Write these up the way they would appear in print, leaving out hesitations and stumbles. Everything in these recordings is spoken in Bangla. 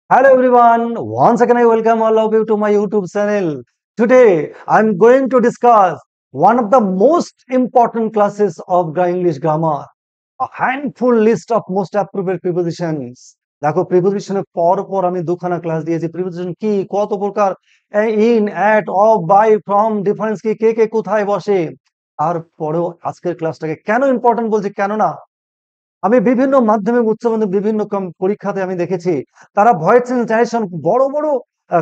Hello everyone, once again I welcome all of you to my YouTube channel. Today I'm going to discuss one of the most important classes of the English grammar, a handful list of most appropriate prepositions. দেখো প্রিপোজিশনের পর আমি দুখানা ক্লাস দিয়েছি প্রিপোজিশন কি কত প্রকার in at of by from difference কি কে কে কোথায় বসে তারপরেও আজকের ক্লাসটাকে কেন ইম্পর্টেন্ট বলছি কেন না আমি বিভিন্ন মাধ্যমিক উচ্চ মাধ্যমিক বিভিন্ন পরীক্ষাতে আমি দেখেছি তারা ভয়েস জেনারেশন বড় বড়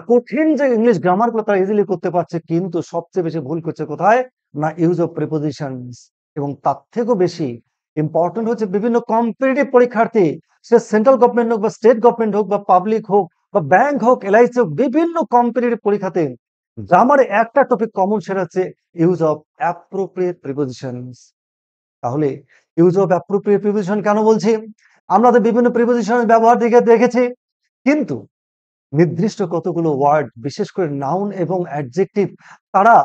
কঠিন যে ইংলিশ গ্রামার গুলো তারা ইজিলি করতে পারছে কিন্তু সবচেয়ে বেশি ভুল করছে কোথায় না ইউজ অফ প্রিপোজিশনস এবং তার থেকেও বেশি ইম্পর্টেন্ট হচ্ছে বিভিন্ন কম্পিটিটিভ পরীক্ষার্থী সে সেন্ট্রাল গভর্নমেন্ট হোক বা স্টেট গভর্নমেন্ট হোক বা পাবলিক হোক বা ব্যাংক হোক এলআইসি হোক বিভিন্ন কম্পিটিটিভ পরীক্ষাতে গ্রামারে একটা টপিক কমন সেটা হচ্ছে ইউজ অফ অ্যাপ্রোপ্রিয়েট প্রিপোজিশনস। তাহলে ইউজ অফ অ্যাপ্রোপ্রিয়েট প্রিপোজিশন কেন বলছি? আমরা তো বিভিন্ন প্রিপোজিশনের ব্যবহার দিকে দেখেছি, কিন্তু নির্দিষ্ট কতগুলো ওয়ার্ড বিশেষ করে নাউন এবং অ্যাডজেক্টিভ তারা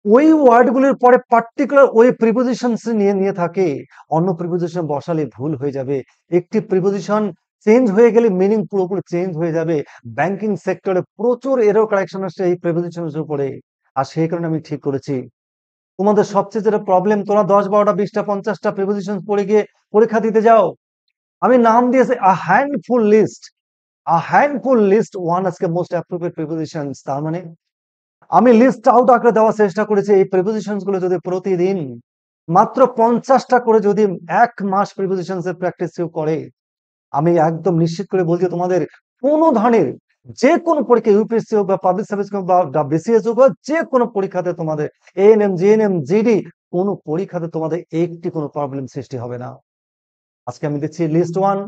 ওই ওয়ার্ডগুলোর পরে পার্টিকুলার ওই প্রিপোজিশনস নিয়ে নিয়ে থাকে। অন্য প্রিপোজিশন বসালে ভুল হয়ে যাবে, একটি প্রিপোজিশন চেঞ্জ হয়ে গেলে মিনিং পুরোপুরি চেঞ্জ হয়ে যাবে। ব্যাংকিং সেক্টরে প্রচুর এরর কারেকশন আসছে এই প্রিপোজিশনের উপরে। আর সেই কারণে আমি ঠিক করেছি তোমাদের সবচেয়ে যেটা প্রবলেম তোমরা 10, 12, 20, 50টা প্রিপোজিশন পড়ে গিয়ে পরীক্ষা দিতে যাও। আমি নাম দিয়েছি আ হ্যান্ডফুল লিস্ট ওয়ান আজকে মোস্ট অ্যাপ্রোপ্রিয়েট প্রিপোজিশনস। তার মানে আমি লিস্ট আউট আকারে দেওয়ার চেষ্টা করেছি এই প্রিপোজিশনস গুলো যদি প্রতিদিন মাত্র 50টা করে যদি 1 মাস প্রিপোজিশনস এর প্র্যাকটিস কেউ করে, আমি একদম নিশ্চিত করে বলছি তোমাদের কোনো ধরনের যে কোনো পরীক্ষা ইউপিএসসি হোক বা পাবলিক সার্ভিস হোক বা বিসিএস হোক বা যে কোনো পরীক্ষাতে তোমাদের এএনএম জিএনএম জিডি কোনো পরীক্ষাতে তোমাদের একটি কোনো প্রবলেম সৃষ্টি হবে না। আজকে আমি দিচ্ছি লিস্ট ওয়ান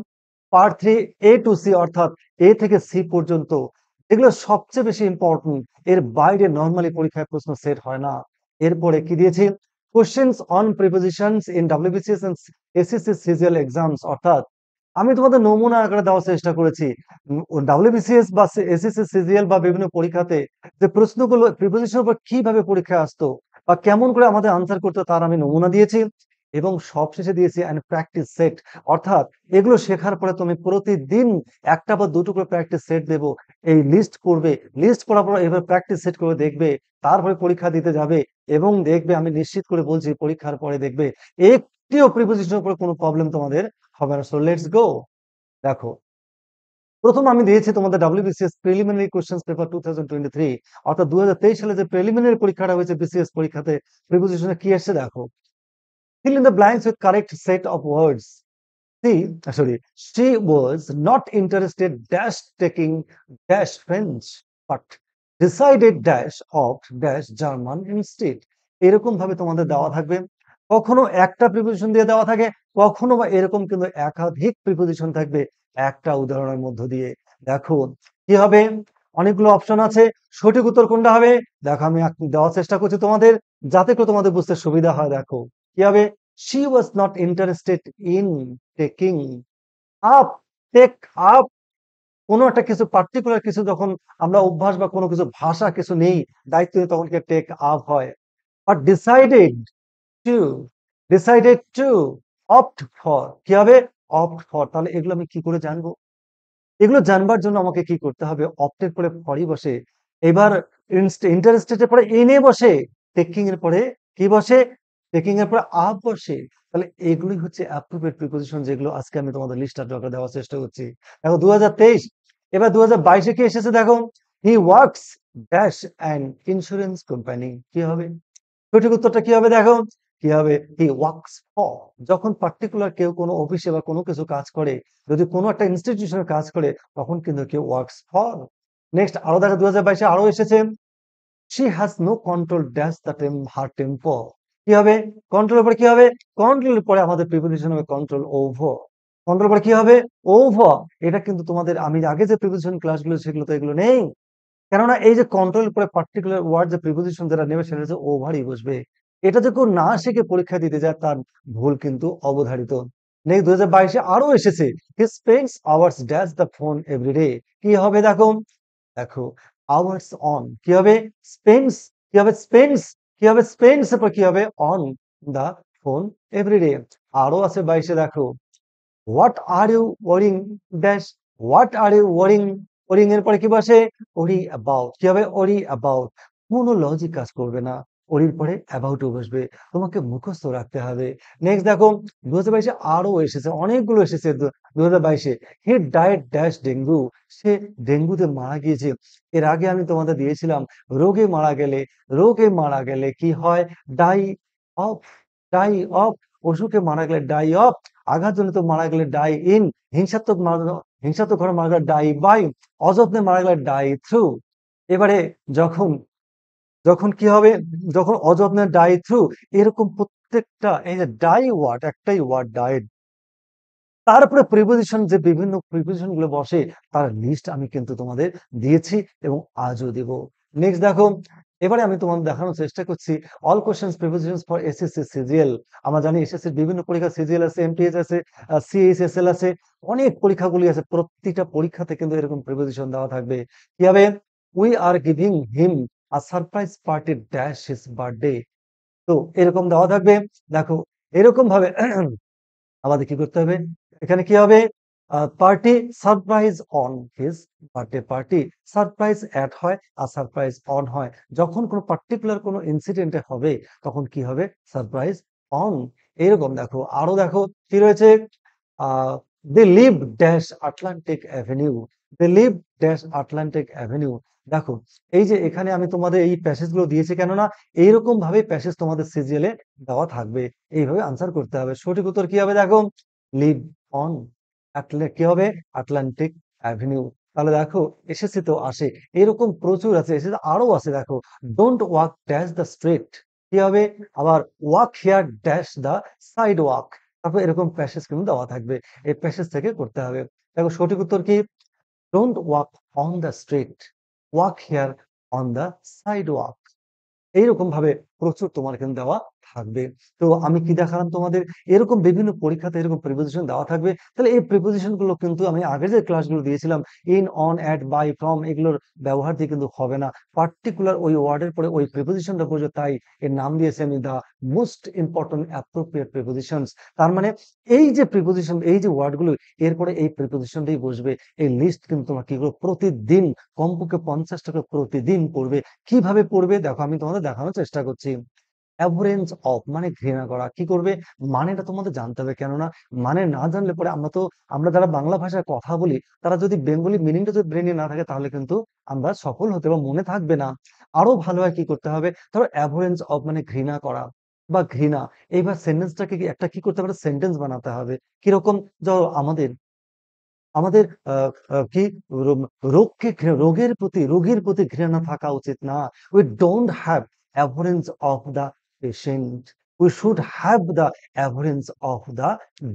পার্ট 3 এ টু সি, অর্থাৎ এ থেকে সি পর্যন্ত, এগুলো সবচেয়ে বেশি ইম্পর্টেন্ট। এর বাইরে নর্মালি পরীক্ষায় প্রশ্ন সেট হয় না। এরপরে কি দিয়েছি questions on prepositions in WBCS and SSC CGL exams, অর্থাৎ আমি তোমাদের নমুনা আকারে দেওয়ার চেষ্টা করেছি ডাব্লিউবিসিএস বা এসএসসি সিজিএল বা বিভিন্ন পরীক্ষাতে যে প্রশ্নগুলো প্রিপোজিশনের উপর কিভাবে পরীক্ষায় আসতো বা কেমন করে আমাদের আনসার করতে তার আমি নমুনা দিয়েছি এবং সবশেষে দিয়েছি অ্যান্ড প্র্যাকটিস সেট, অর্থাৎ এগুলো শেখার পরে তুমি প্রতিদিন একটা বা দুটো করে প্র্যাকটিস সেট দেবো। এই লিস্ট করবে, লিস্ট করার পর এবার প্র্যাকটিস সেট করে দেখবে, তারপরে পরীক্ষা দিতে যাবে এবং দেখবে আমি নিশ্চিত করে বলছি পরীক্ষার পরে দেখবে একটিও প্রিপোজিশনের উপর কোনো প্রবলেম তোমাদের হবে না। So let's go. দেখো প্রথম আমি দিয়েছি তোমাদের ডাব্লিউবিসিএস প্রিলিমিনারি কোশ্চেন্স পেপার 2023, অর্থাৎ 2023 সালে যে প্রিলিমিনারি পরীক্ষাটা হয়েছে বিসিএস পরীক্ষাতে প্রিপোজিশনে কি এসেছে দেখো। Fill in the blanks with correct set of words. She was not interested dash taking dash French, but decided dash of dash German instead. এরকম ভাবে তোমাদের দেওয়া থাকবে, কখনো একটা প্রিপোজিশন দিয়ে দেওয়া থাকে, কখনো বা এরকম কিন্তু একাধিক প্রিপোজিশন থাকবে একটা উদাহরণের মধ্য দিয়ে। দেখো কি হবে, অনেকগুলো অপশন আছে, সঠিক উত্তর কোনটা হবে দেখো আমি দেওয়ার চেষ্টা করছি তোমাদের যাতে করে তোমাদের বুঝতে সুবিধা হয়। দেখো কি হবে, she was not interested in taking up, take up কোনো একটা কিছু পার্টিকুলার কিছু যখন আমরা অভ্যাস বা কোনো কিছু ভাষা কিছু নেই দায়িত্ব নিয়ে তখন কি টেক আপ হয়। But to decided to opt for, কি হবে অপ্ট ফর। তাহলে এগুলো আমি কি করে জানবো? এগুলো জানবার জন্য আমাকে কি করতে হবে, অপ্টের পরে ফরই বসে, এবার ইন্টারেস্টেড এর পরে এনে বসে, টেকিং এর পরে কি বসে, টেকিং এর পরে আপ বসে। তাহলে এগুলোই হচ্ছে অ্যাপ্রোপ্রিয়েট প্রিপোজিশন যেগুলো আজকে আমি তোমাদের লিস্টটা দেওয়ার চেষ্টা করছি। দেখো 2023, এবার 2022-এ কি এসেছে দেখো, he works dash and insurance company, কি হবে সঠিক উত্তরটা কি হবে দেখো, কি হবে হি ওয়ার্কস ফর। যখন পার্টিকুলার কেউ কোনো অফিসে বা কোনো কিছু কাজ করে, যদি কোনো একটা ইনস্টিটিউশনে কাজ করে তখন কিন্তু কেউ ওয়ার্কস ফর। নেক্সট আরো দেখো 2022-এ আরো এসেছে, she has no control dash the her temper, কি হবে কন্ট্রোলের পরে কি হবে, কন্ট্রোলের পরে আমাদের প্রিপোজিশন হবে কন্ট্রোল ওভার, কন্ট্রোল পরে কি হবে ওভার। এটা কিন্তু তোমাদের আমি আগে যে প্রিপোজিশন ক্লাসগুলো সেগুলো তো এগুলো নেই, কেননা এই যে কন্ট্রোল পরে পার্টিকুলার ওয়ার্ড যে প্রিপোজিশন যারা নেবে সেটা হচ্ছে ওভারই বসবে। এটা যে কেউ না শিখে পরীক্ষা দিতে যায় তার ভুল কিন্তু অবধারিত। নেক্সট 2022-এ আরো এসেছে, he spends hours dash the phone everyday, কি হবে দেখো, দেখো আওয়ার্স অন, কি হবে স্পেন্ডস, কি হবে স্পেন্ডস, কি হবে স্পেন্ডস এর পর কি হবে অন দা ফোন এভরিডে। আরো আছে 22-এ দেখো, what are you wearing dash, what are you wearing, wearing এর পরে কি বসে, ওরি অ্যাবাউট, কি হবে, ওরি অ্যাবাউট, কোনো লজিক কাজ করবে না, ওরির পরে অ্যাবাউট বসবে, তোমাকে মুখস্থ রাখতে হবে। নেক্সট দেখো 2022-এ আরো এসেছে, অনেকগুলো এসেছে 2022-এ, হি ডায়েড ড্যাশ ডেঙ্গু, সে ডেঙ্গুতে মারা গিয়েছে। এর আগে আমি তোমাদের দিয়েছিলাম রোগে মারা গেলে কি হয়, ডাই অফ, ডাই অফ, অসুখে মারা গেলে ডাই অফ, আঘাতজনিত মারা গেলে ডাই ইন, হিংসাত্মক মারা, হিংসাত্মক ঘটনা মারা গেলে ডাই বাই, অযত্নে মারা গেলে ডাই থ্রু। এবারে যখন যখন কি হবে, যখন অযত্নে ডাই থ্রু, এরকম প্রত্যেকটা এই যে ডাই ওয়ার্ড, একটাই ওয়ার্ড ডায়েট, তারপরে প্রিপোজিশন, যে বিভিন্ন প্রিপোজিশন গুলো বসে তার লিস্ট আমি কিন্তু তোমাদের দিয়েছি এবং আজও দেব। নেক্সট দেখো, এবারে আমি তোমাদের দেখানোর চেষ্টা করছি all questions prepositions for SSC CGL. আমরা জানি এসএসসি বিভিন্ন পরীক্ষা, সিজিএল আছে, এমটিএস আছে, সিএইচএসএল আছে, অনেক পরীক্ষাগুলি আছে, প্রতিটা পরীক্ষাতে কিন্তু এরকম প্রিপোজিশন দেওয়া থাকবে। কি হবে, we are giving him a surprise party dash his birthday, তো এরকম দেওয়া থাকবে। দেখো এরকম ভাবে আমাদের কি করতে হবে, এখানে কি হবে, party surprise on his birthday, party surprise at হয় আর সারপ্রাইজ অন হয়, যখন কোনো পার্টিকুলার কোনো ইনসিডেন্টে হবে তখন কি হবে, সারপ্রাইজ অন। এরকম দেখো, আরো দেখো কি রয়েছে, they live dash Atlantic avenue, they live dash Atlantic avenue. দেখো এই যে এখানে আমি তোমাদের এই প্যাসেজ গুলো দিয়েছি, কেননা এইরকম ভাবে প্যাসেজ তোমাদের সিজিএল এ দেওয়া থাকবে, এইভাবে আনসার করতে হবে। সঠিক উত্তর কি হবে, দেখো লিভ অন কি হবে, আটলান্টিক অ্যাভিনিউ। তাহলে দেখো এসেছে তো আসে, এরকম প্রচুর আছে, এসেছে আরো আছে। দেখো don't walk dash the street, কি হবে, আবার walk here dash the side walk, তারপর এরকম প্যাসেজ কিন্তু দেওয়া থাকবে, এই প্যাসেজ থেকে করতে হবে। দেখো সঠিক উত্তর কি, don't walk on the street, walk here on the side walk. এইরকম ভাবে প্রচুর তোমার এখানে দেওয়া থাকবে। তো আমি কি দেখালাম তোমাদের, এরকম বিভিন্ন পরীক্ষাতে এরকম প্রিপোজিশন দেওয়া থাকবে। তাহলে এই প্রিপোজিশন গুলো কিন্তু আমি আগের যে ক্লাসগুলো দিয়েছিলাম, in, on, at, by, from, এগুলোর ব্যবহার দিয়ে কিন্তু হবে না, পার্টিকুলার ওই ওয়ার্ডের পরে ওই প্রিপোজিশনটা বসে, তাই এর নাম দিয়েছি আমি the most important appropriate prepositions. তার মানে এই যে প্রিপোজিশন, এই যে ওয়ার্ডগুলো, এরপরে এই প্রিপোজিশনটাই বসবে। এই লিস্ট কিন্তু তোমরা কি করবে, প্রতিদিন কমপক্ষে 50 টাকা প্রতিদিন পড়বে। কিভাবে পড়বে দেখো, আমি তোমাদের দেখানোর চেষ্টা করছি। অ্যাভারেন্স অফ মানে ঘৃণা করা, কি করবে, মানেটা তোমাদের জানতে হবে, কেননা মানে না জানলে পরে আমরা যারা বাংলা ভাষায় কথা বলি, তারা যদি বেঙ্গলি মিনিংটা যদি ব্রেনে না থাকে, তাহলে কিন্তু আমরা সফল হতে বা মনে থাকবে না। আরো ভালো হয় কি করতে হবে, ধরো অ্যাভারেন্স অফ মানে ঘৃণা করা বা ঘৃণা, এইবার সেন্টেন্সটাকে একটা কি করতে হবে, সেন্টেন্স বানাতে হবে। কিরকম, ধরো আমাদের আমাদের কি রোগের প্রতি ঘৃণা থাকা উচিত না। We don't have abhorrence of the patient, we should have the abhorrence of the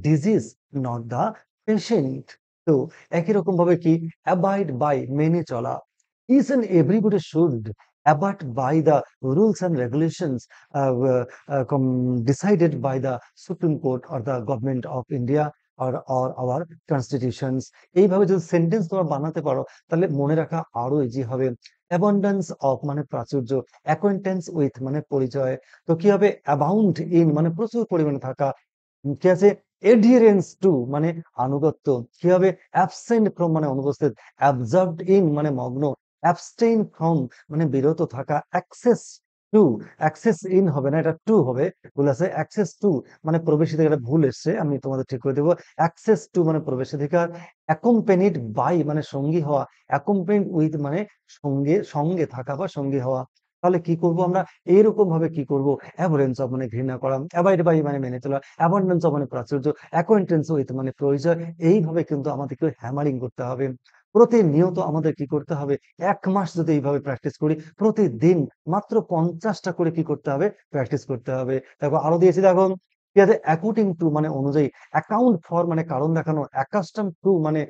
disease, not the patient. তো একই রকম ভাবে কি, অ্যাবাইড বাই মেনে চলা, each and everybody should abide by the rules and regulations decided by the Supreme Court or the government of India or our constitutions। এইভাবে যদি সেন্টেন্স তোমরা বানাতে পারো, তাহলে মনে রাখা আরো ইজি হবে। অ্যাবান্ডেন্স অফ মানে প্রাচুর্য, অ্যাকোয়েন্টেন্স উইথ মানে পরিচয়, তো কি হবে, অ্যাবাউন্ড ইন মানে প্রচুর পরিমাণে থাকা, কি আছে, এডিয়ারেন্স টু মানে আনুগত্য, কি হবে, অ্যাবসেন্ট ফ্রম মানে অনুপস্থিত, অ্যাবজর্বড ইন মানে মগ্ন, অ্যাবস্টেইন ফ্রম মানে বিরত থাকা, অ্যাক্সেস টু, অ্যাক্সেস ইন হবে না, এটা টু হবে, ভুল আছে, অ্যাক্সেস টু মানে প্রবেশাধিকার, এটা ভুল এসছে, আমি তোমাদের ঠিক করে দেবো। অ্যাক্সেস টু মানে প্রবেশাধিকার, অ্যাকম্পেনিড বাই মানে সঙ্গী হওয়া, অ্যাকম্পেনিড উইথ মানে সঙ্গে সঙ্গে থাকা বা সঙ্গী হওয়া। তাহলে কি করব আমরা, এইরকম ভাবে কি করব, অ্যাভারেন্স অফ মানে ঘৃণা করা, অ্যাভয়েড বাই মানে মেনে চলা, অ্যাবান্ডেন্স অফ মানে প্রাচুর্য, অ্যাকোয়েন্টেন্স উইথ মানে পরিচয়। এইভাবে কিন্তু আমাদেরকে হ্যামারিং করতে হবে, প্রতিনিয়ত আমাদের কি করতে হবে, 1 মাস যদি এইভাবে প্র্যাকটিস করি, প্রতিদিন মাত্র 50টা করে কি করতে হবে, প্র্যাকটিস করতে হবে। দেখো আরো দিয়েছি, দেখো ঠিক আছে, অ্যাকর্ডিং টু মানে অনুযায়ী, অ্যাকাউন্ট ফর মানে কারণ দেখানো, অ্যাকাস্টম টু মানে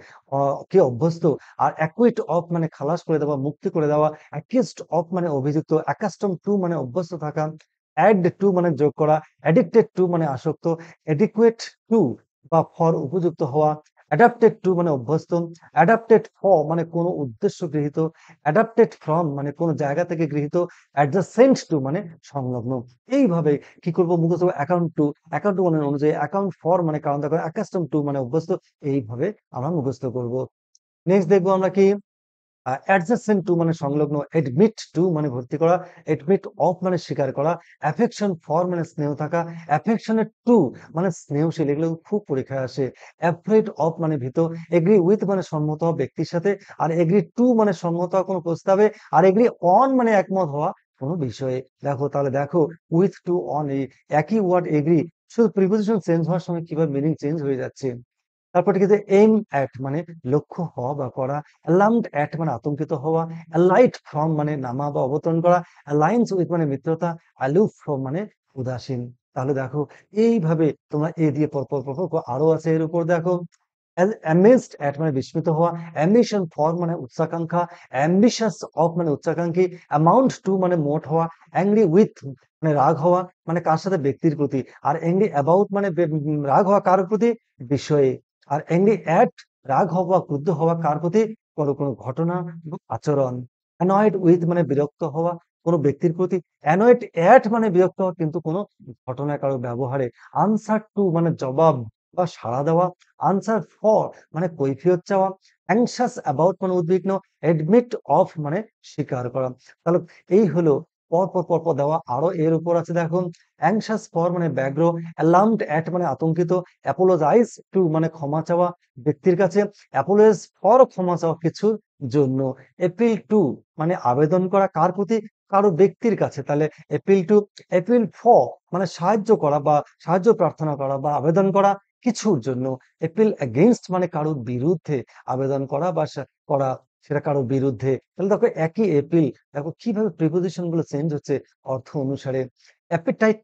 কে অভ্যস্ত, আর অ্যাকুইট অফ মানে খালাস করে দেওয়া, মুক্তি করে দেওয়া, অ্যাকিউজড অফ মানে অভিযুক্ত, অ্যাকাস্টম টু মানে অভ্যস্ত থাকা, অ্যাড টু মানে যোগ করা, অ্যাডিক্টেড টু মানে আসক্ত, অ্যাডিকুয়েট টু বা ফর উপযুক্ত হওয়া, অ্যাডাপ্টেড টু মানে অভ্যস্ত, অ্যাডাপ্টেড ফর মানে কোনো উদ্দেশ্য গৃহীত, অ্যাডাপ্টেড ফ্রম মানে কোনো জায়গা থেকে গৃহীত, অ্যাডজাসেন্ট টু মানে সংলগ্ন। এইভাবে কি করব, মুখস্থ অ্যাকাউন্ট টু মানে অনুযায়ী, অ্যাকাউন্ট ফর মানে কারণ দেখো, অ্যাকাস্টম টু মানে অভ্যস্ত, এইভাবে আমরা মুখস্থ করব। নেক্সট দেখবো আমরা কি অ্যাডজেসেন্ট টু মানে সংলগ্ন, এডমিট টু মানে ভর্তি করা, এডমিট অফ মানে স্বীকার করা, অ্যাফেকশন ফর মানে স্নেহ থাকা, অ্যাফেকশনের টু মানে স্নেহশীল, এগুলো খুব পরীক্ষায় আসে। অ্যাফ্রেড অফ মানে ভীত, এগ্রি উইথ মানে সম্মত হওয়া ব্যক্তির সাথে, আর এগ্রি টু মানে সম্মত হওয়া কোনো প্রস্তাবে, আর এগ্রি অন মানে একমত হওয়া কোনো বিষয়ে। দেখো তাহলে দেখো, উইথ টু অন এই একই ওয়ার্ড এগ্রি, শুধু প্রিপোজিশন চেঞ্জ হওয়ার সময় কিভাবে মিনিং চেঞ্জ হয়ে যাচ্ছে। তারপর ঠিক আছে, এম অ্যাট মানে লক্ষ্য হওয়া বা করা, অ্যালার্মড অ্যাট মানে আতঙ্কিত হওয়া, অ্যালাইট ফ্রম মানে নামা বা অবতরণ করা, অ্যালায়েন্স উইথ মানে মিত্রতা, অ্যালুফ ফ্রম মানে উদাসীন। তাহলে দেখো এইভাবে তোমরা এ দিয়ে পরপর পরপর আরো আছে এর উপর দেখো, অ্যামেজড অ্যাট মানে বিস্মিত হওয়া, অ্যাম্বিশন ফর মানে উচ্চাকাঙ্ক্ষা, অ্যাম্বিশাস অফ মানে উচ্চাকাঙ্ক্ষী, অ্যামাউন্ট টু মানে মোট হওয়া, অ্যাংরি উইথ মানে রাগ হওয়া মানে কার সাথে, ব্যক্তির প্রতি, আর অ্যাংরি অ্যাবাউট মানে রাগ হওয়া কার প্রতি, বিষয়ে, আর অ্যাংরি অ্যাট রাগ হওয়া ক্রুদ্ধ হওয়া কার প্রতি, কোনো কোনো ঘটনা বা আচরণ, অ্যানয়েড উইথ মানে বিরক্ত হওয়া কোনো ব্যক্তির প্রতি, অ্যানয়েড অ্যাট মানে বিরক্ত হওয়া কিন্তু কোনো ঘটনায় কারো ব্যবহারে, আনসার টু মানে জবাব বা সাড়া দেওয়া, আনসার ফর মানে কৈফিয়ত চাওয়া, অ্যাংশাস অ্যাবাউট মানে উদ্বিগ্ন, এডমিট অফ মানে স্বীকার করা। তাহলে এই হলো পর পর দেওয়া, আরো এর উপর আছে দেখুন, অ্যাংশাস ফর মানে ব্যগ্র, অ্যালার্মড অ্যাট মানে আতঙ্কিত, অ্যাপোলোজাইজ টু মানে ক্ষমা চাওয়া ব্যক্তির কাছে, অ্যাপোলোজাইজ ফর ক্ষমা চাওয়া কিছুর জন্য, এপিল টু মানে আবেদন করা কার প্রতি, কারো ব্যক্তির কাছে। তাহলে এপিল টু, এপিল ফর মানে সাহায্য করা বা সাহায্য প্রার্থনা করা বা আবেদন করা কিছুর জন্য, এপিল এগেইনস্ট মানে কারোর বিরুদ্ধে আবেদন করা বা করা, সেটা কারোর বিরুদ্ধে। তাহলে দেখো একই এপিল, দেখো কিভাবে প্রিপোজিশন গুলো চেঞ্জ হচ্ছে অর্থ অনুসারে। অ্যাপিটাইট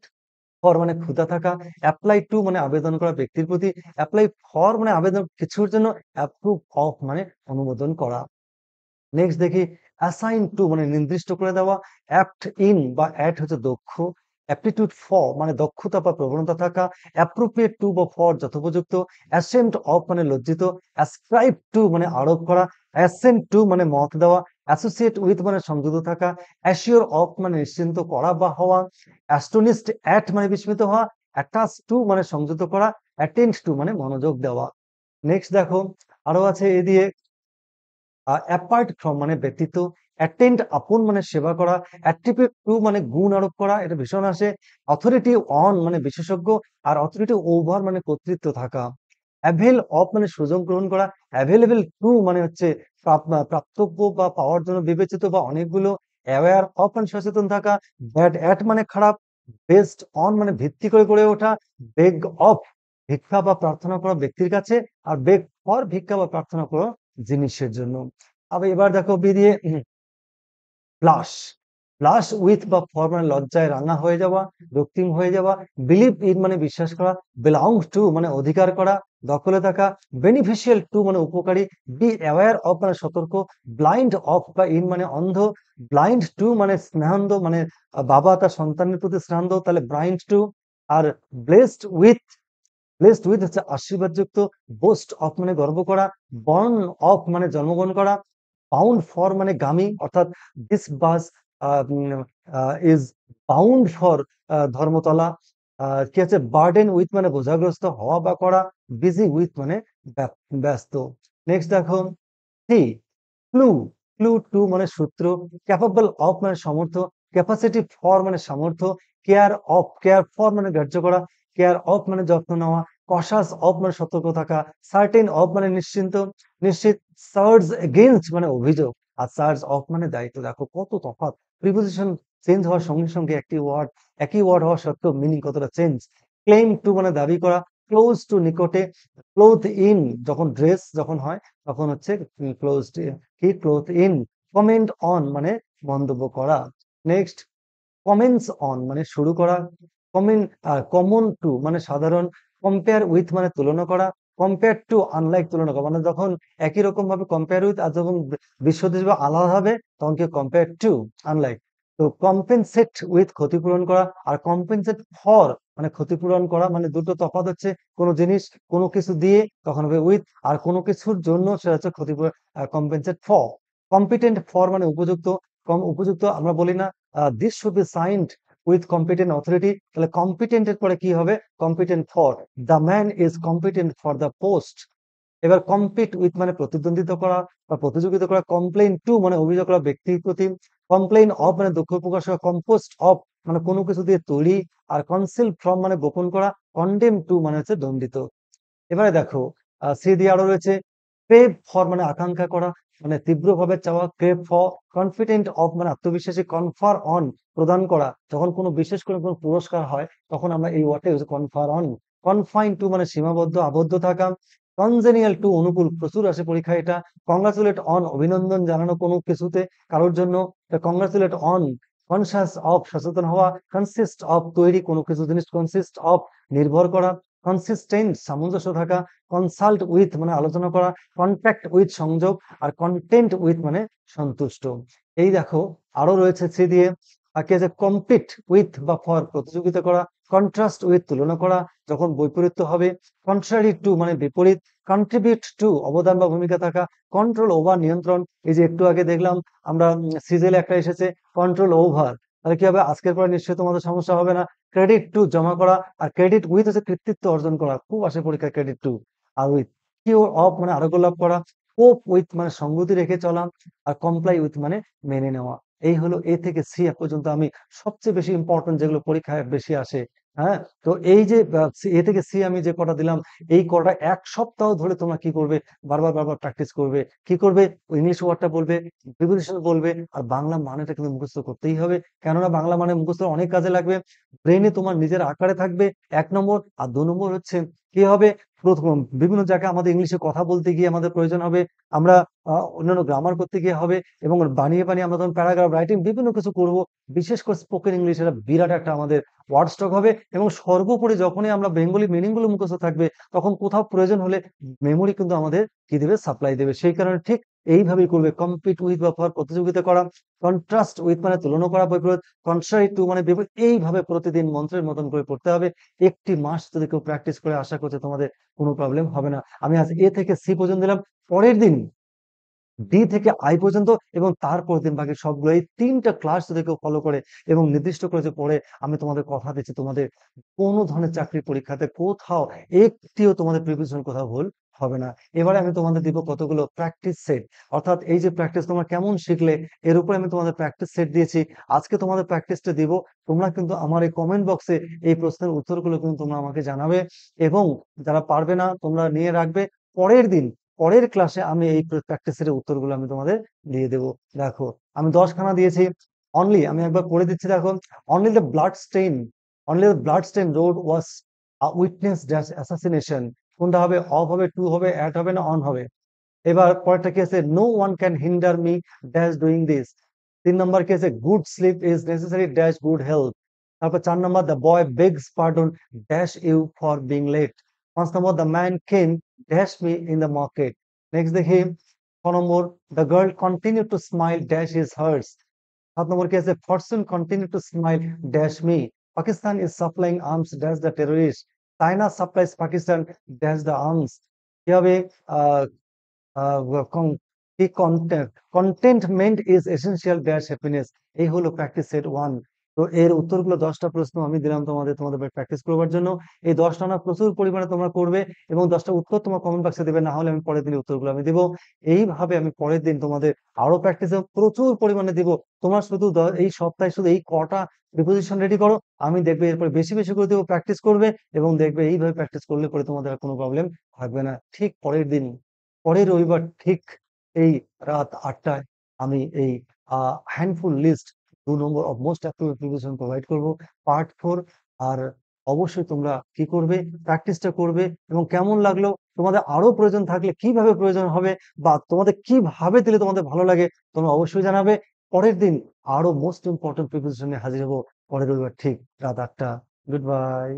ফর মানে ক্ষুধা থাকা, অ্যাপ্লাই টু মানে আবেদন করা ব্যক্তির প্রতি, অ্যাপ্লাই ফর মানে আবেদন কিছুর জন্য, অ্যাপ্রুভ অফ মানে অনুমোদন করা। নেক্সট দেখি, অ্যাসাইন টু মানে নির্দিষ্ট করে দেওয়া, অ্যাপ্ট ইন বা অ্যাট হচ্ছে দক্ষ, অ্যাপটিটিউড ফর মানে দক্ষতা বা প্রবণতা থাকা, অ্যাপ্রোপ্রিয়েট টু বা ফর যথোপযুক্ত, অ্যাসেন্ট অফ মানে লজ্জিত, অ্যাসক্রাইব টু মানে আরোপ করা, অ্যাসেন্ট টু মানে মত দেওয়া, অ্যাসোসিয়েট উইথ মানে সংযুক্ত থাকা, অ্যাসিওর অফ মানে নিশ্চিন্ত করা বা হওয়া, অ্যাস্টোনিস্ট অ্যাট মানে বিস্মিত হওয়া, অ্যাটাচ টু মানে সংযুক্ত করা, অ্যাটেন্ড টু মানে মনোযোগ দেওয়া। নেক্সট দেখো আরো আছে এ দিয়ে, অ্যাপার্ট ফ্রম মানে ব্যতীত, অ্যাটেন্ড আপন মানে সেবা করা, অ্যাট্রিবিউট টু মানে গুণ আরোপ করা, এটা ভীষণ আসে, অথরিটি অন মানে বিশেষজ্ঞ, আর অথরিটি ওভার মানে কর্তৃত্ব থাকা, অ্যাভেল অফ মানে সুযোগ গ্রহণ করা, অ্যাভেলেবল টু মানে হচ্ছে প্রাপ্তব্য বা পাওয়ার জন্য বিবেচিত বা অনেকগুলো, অ্যাওয়্যার অফ মানে সচেতন থাকা, ব্যাড অ্যাট মানে খারাপ, বেস্ট অন মানে ভিত্তি করে গড়ে ওঠা, বেগ অফ ভিক্ষা বা প্রার্থনা করা ব্যক্তির কাছে, আর বেগ ফর ভিক্ষা বা প্রার্থনা করা জিনিসের জন্য। আবার এবার দেখো বেরিয়ে ব্লাশ, ব্লাশ উইথ বা ফর মানে লজ্জায় রাঙা হয়ে যাওয়া, রক্তিম হয়ে যাওয়া, বিলিভ ইন মানে বিশ্বাস করা, বিলং টু মানে অধিকার করা, দখলে থাকা, বেনিফিশিয়াল টু মানে উপকারী, বি অ্যাওয়্যার অফ মানে সতর্ক, ব্লাইন্ড অফ বা ইন মানে অন্ধ, ব্লাইন্ড টু মানে স্নেহান্ধ মানে বাবা তার সন্তানের প্রতি স্নেহান্ধ, তাহলে blind to. Are blessed with, blessed with হচ্ছে আশীর্বাদযুক্ত, বোস্ট অফ মানে গর্ব করা, বর্ন অফ মানে জন্মগ্রহণ করা, বাউন্ড ফর মানে গামী, অর্থাৎ this bus is bound for Dharmatala. কি আছে, বার্ডেন উইথ মানে বোঝাগ্রস্ত হওয়া বা করা, বিজি উইথ মানে ব্যস্ত। নেক্সট দেখো, থ্রি, ক্লু, ক্লু টু মানে সূত্র, ক্যাপাবল অফ মানে সমর্থ, ক্যাপাসিটি ফর মানে সামর্থ্য, কেয়ার অফ, কেয়ার ফর মানে গ্রাহ্য করা, কেয়ার অফ মানে যত্ন নেওয়া, কশাস অফ মানে সতর্ক থাকা, সার্টেন অফ মানে নিশ্চিন্ত, নিশ্চিত, সার্জ এগেইনস্ট মানে অভিযোগ, আর সার্জ অফ মানে দায়িত্ব। দেখো কত তফাৎ, প্রিপোজিশন চেঞ্জ হওয়ার সঙ্গে সঙ্গে একটি ওয়ার্ড, একই ওয়ার্ড হওয়া সত্ত্বেও মিনিং কতটা চেঞ্জ। ক্লেম টু মানে দাবি করা, ক্লোজ টু নিকটে, ক্লোথ ইন যখন ড্রেস যখন হয় তখন হচ্ছে ক্লোজ, কি ক্লোথ ইন, কমেন্ট অন মানে মন্তব্য করা। নেক্সট, কমেন্টস অন মানে শুরু করা, কমেন্ট, কমন টু মানে সাধারণ, কম্পেয়ার উইথ মানে তুলনা করা, কম্পেয়ার টু আনলাইক তুলনা করা, মানে যখন একই রকম ভাবে কম্পেয়ার উইথ, আর যখন বিশ্বদেশ বা আলাদা হবে তখন কি কম্পেয়ার টু, আনলাইক। তো কম্পেনসেট উইথ ক্ষতিপূরণ করা, আর কম্পেনসেট ফর মানে ক্ষতিপূরণ করা, মানে দুটো তফাৎ হচ্ছে, কোনো জিনিস কোনো কিছু দিয়ে তখন হবে উইথ, আর কোনো কিছুর জন্য সেটা হচ্ছে ক্ষতিপূরণ, কম্পেনসেট ফর। কম্পিটেন্ট ফর মানে উপযুক্ত, কম উপযুক্ত আমরা বলি না, this should be signed with competent authority, তাহলে কম্পিটেন্ট এর পরে কি হবে, competent for, the man is competent for the post, এবার কম্পিট উইথ মানে প্রতিদ্বন্দ্বিতা করা বা প্রতিযোগিতা করা, কমপ্লেইন টু মানে অভিযোগ করা ব্যক্তির প্রতি, কমপ্লেইন অফ মানে দুঃখ প্রকাশ করা, কম্পোস্ট অফ মানে কোনো কিছু দিয়ে তৈরি, আর কনসিল ফ্রম মানে গোপন করা, কন্ডেম টু মানে হচ্ছে দণ্ডিত। এবারে দেখো সি দিয়ে আরো রয়েছে ক্রেভ ফর মানে আকাঙ্ক্ষা করা, মানে তীব্রভাবে চাওয়া, ক্রেভ ফর, কনফিডেন্ট অফ মানে আত্মবিশ্বাসী, কনফার অন প্রদান করা, যখন কোনো বিশেষ করে কোনো পুরস্কার হয় তখন আমরা এই ওয়ার্ডটা ইউজ কনফার অন, কনফাইন টু মানে সীমাবদ্ধ আবদ্ধ থাকা, কনজেনিয়াল টু অনুকূল, প্রচুর আসে পরীক্ষা এটা, কংগ্রাচুলেট অন অভিনন্দন জানানো কোনো কিছুতে কারোর জন্য, কংগ্রাচুলেট অন, কনসাস অফ সচেতন হওয়া, কনসিস্ট অফ তৈরি কোনো কিছু জিনিস, কনসিস্ট অফ নির্ভর করা, কনসিস্টেন্ট সামঞ্জস্য থাকা, কনসাল্ট উইথ মানে আলোচনা করা, কন্ট্যাক্ট উইথ সংযোগ, আর কন্টেন্ট উইথ মানে সন্তুষ্ট। এই দেখো আরো রয়েছে সি দিয়ে কি আছে, কম্পিট উইথ বা ফর প্রতিযোগিতা করা, কন্ট্রাস্ট উইথ তুলনা করা যখন বৈপরীত্য হবে, কন্ট্রারি টু মানে বিপরীত, কন্ট্রিবিউট টু অবদান বা ভূমিকা থাকা, কন্ট্রোল ওভার নিয়ন্ত্রণ, এই যে একটু আগে দেখলাম আমরা সিজেলে একটা এসেছে কন্ট্রোল ওভার, তাহলে কি হবে আজকের পরে নিশ্চয়ই তোমাদের সমস্যা হবে না। ক্রেডিট টু জমা করা, আর ক্রেডিট উইথ হচ্ছে কৃতিত্ব অর্জন করা, খুব আসে পরীক্ষা ক্রেডিট টু, আর উইথ কিওর অফ মানে আরোগ্য লাভ করা, কোপ উইথ মানে সঙ্গতি রেখে চলা, আর কমপ্লাই উইথ মানে মেনে নেওয়া। এই হলো এ থেকে সি পর্যন্ত আমি সবচেয়ে বেশি ইম্পর্টেন্ট যেগুলো পরীক্ষায় বেশি আসে। হ্যাঁ, তো এই যে এ থেকে সি আমি যে কটা দিলাম, এই কটা এক সপ্তাহ ধরে তোমরা কি করবে, বারবার বারবার প্র্যাকটিস করবে, কি করবে, ইংলিশ ওয়ার্ডটা বলবে, প্রিপোজিশন বলবে, আর বাংলা মানেটা কিন্তু মুখস্থ করতেই হবে, কেননা বাংলা মানে মুখস্থ অনেক কাজে লাগবে, ব্রেনে তোমার নিজের আকারে থাকবে, 1 নম্বর। আর 2 নম্বর হচ্ছে কি হবে, প্রথম বিভিন্ন জায়গায় আমাদের ইংলিশে কথা বলতে গিয়ে আমাদের প্রয়োজন হবে, আমরা অন্যান্য গ্রামার করতে গিয়ে হবে, এবং বানিয়ে বানিয়ে আমরা তখন প্যারাগ্রাফ রাইটিং বিভিন্ন কিছু করব, বিশেষ করে স্পোকেন ইংলিশ এটা বিরাট একটা আমাদের ওয়ার্ড স্টক হবে, এবং সর্বোপরি যখনই আমরা বেঙ্গলি মিনিং গুলো মুখস্থ থাকবে তখন কোথাও প্রয়োজন হলে মেমোরি কিন্তু আমাদের কি দেবে, সাপ্লাই দেবে। সেই কারণে ঠিক এইভাবেই করবে, কম্পিট উইথ বা ফর প্রতিযোগিতা করা, কন্ট্রাস্ট উইথ মানে তুলনা করা, বৈপরীত, কন্ট্রারি টু মানে বিপরীত, এইভাবে প্রতিদিন মন্ত্রের মতন করে পড়তে হবে। একটি মাস যদি কেউ প্র্যাকটিস করে আশা করছে তোমাদের কোনো প্রবলেম হবে না। আমি আজ এ থেকে সি পর্যন্ত দিলাম, পরের দিন ডি থেকে আই পর্যন্ত, এবং তারপর দিন বাকি সবগুলো, এই 3টা ক্লাস যদি কেউ ফলো করে এবং নির্দিষ্ট করে যে পড়ে, আমি তোমাদের কথা দিচ্ছি তোমাদের কোনো ধরনের চাকরির পরীক্ষাতে কোথাও একটিও তোমাদের প্রিপারেশন কোথাও ভুল হবে না। এবারে আমি তোমাদের দিব কতগুলো প্র্যাকটিস সেট, অর্থাৎ এই যে প্র্যাকটিস তোমরা কেমন শিখলে এর উপরে আমি তোমাদের প্র্যাকটিস সেট দিয়েছি। আজকে তোমাদের প্র্যাকটিসটা দিব, তোমরা কিন্তু আমার এই কমেন্ট বক্সে এই প্রশ্নের উত্তরগুলো কিন্তু তোমরা আমাকে জানাবে, এবং যারা পারবে না তোমরা নিয়ে রাখবে, পরের দিন পরের ক্লাসে আমি এই প্র্যাকটিসের উত্তরগুলো আমি তোমাদের দিয়ে দেবো। দেখো আমি 10খানা দিয়েছি, অনলি আমি একবার পড়ে দিচ্ছি, দেখো, only the blood stain, only the blood stain road was witness dash assassination, কোনটা হবে, অফ হবে, টু হবে, অ্যাট হবে না অন হবে। এবার পরেরটা কি আছে, no one can hinder me dash doing this. 3 number কি আছে, good sleep is necessary dash good health. তারপর 4 number, the boy begs pardon dash you for being late. 5 number, the man came dash me in the market. Next দেখি 6 number, the girl continue to smile dash is hers. 7 number কি আছে, fortune continue to smile dash me. Pakistan is supplying arms dash the terrorist. China supplies Pakistan dash the arms. কি হবে, ah contentment is essential dash happiness. এই হলো প্র্যাকটিস সেট 1। তো এর উত্তরগুলো 10টা প্রশ্ন আমি দিলাম তোমাদের প্র্যাকটিস করবার জন্য। এই 10টা না প্রচুর পরিমাণে তোমরা করবে, এবং 10টা উত্তর তোমার কমেন্ট বক্সে দেবে, না হলে আমি পরের দিন উত্তরগুলো আমি দিব। এইভাবে আমি পরের দিন তোমাদের আরো প্র্যাকটিস প্রচুর পরিমাণে দিব। তোমরা শুধু এই সপ্তাহে শুধু এই কটা প্রিপোজিশন রেডি করো, আমি দেখবে এরপরে বেশি বেশি করে দেবো, প্র্যাকটিস করবে, এবং দেখবে এইভাবে প্র্যাকটিস করলে পরে তোমাদের আর কোনো প্রবলেম থাকবে না। ঠিক পরের দিন, পরের রবিবার ঠিক এই রাত 8টায় আমি এই handful list 2 number of most appropriate preparation provide করব, পার্ট 4। আর অবশ্যই তোমরা কি করবে, প্র্যাকটিসটা করবে, এবং কেমন লাগলো, তোমাদের আরো প্রয়োজন থাকলে কিভাবে প্রয়োজন হবে, বা তোমাদের কিভাবে দিলে তোমাদের ভালো লাগে, তোমরা অবশ্যই জানাবে। পরের দিন আরো মোস্ট ইম্পর্টেন্ট প্রিপারেশন নিয়ে হাজির হবো, পরের রবিবার ঠিক রাত 8টা। Good bye.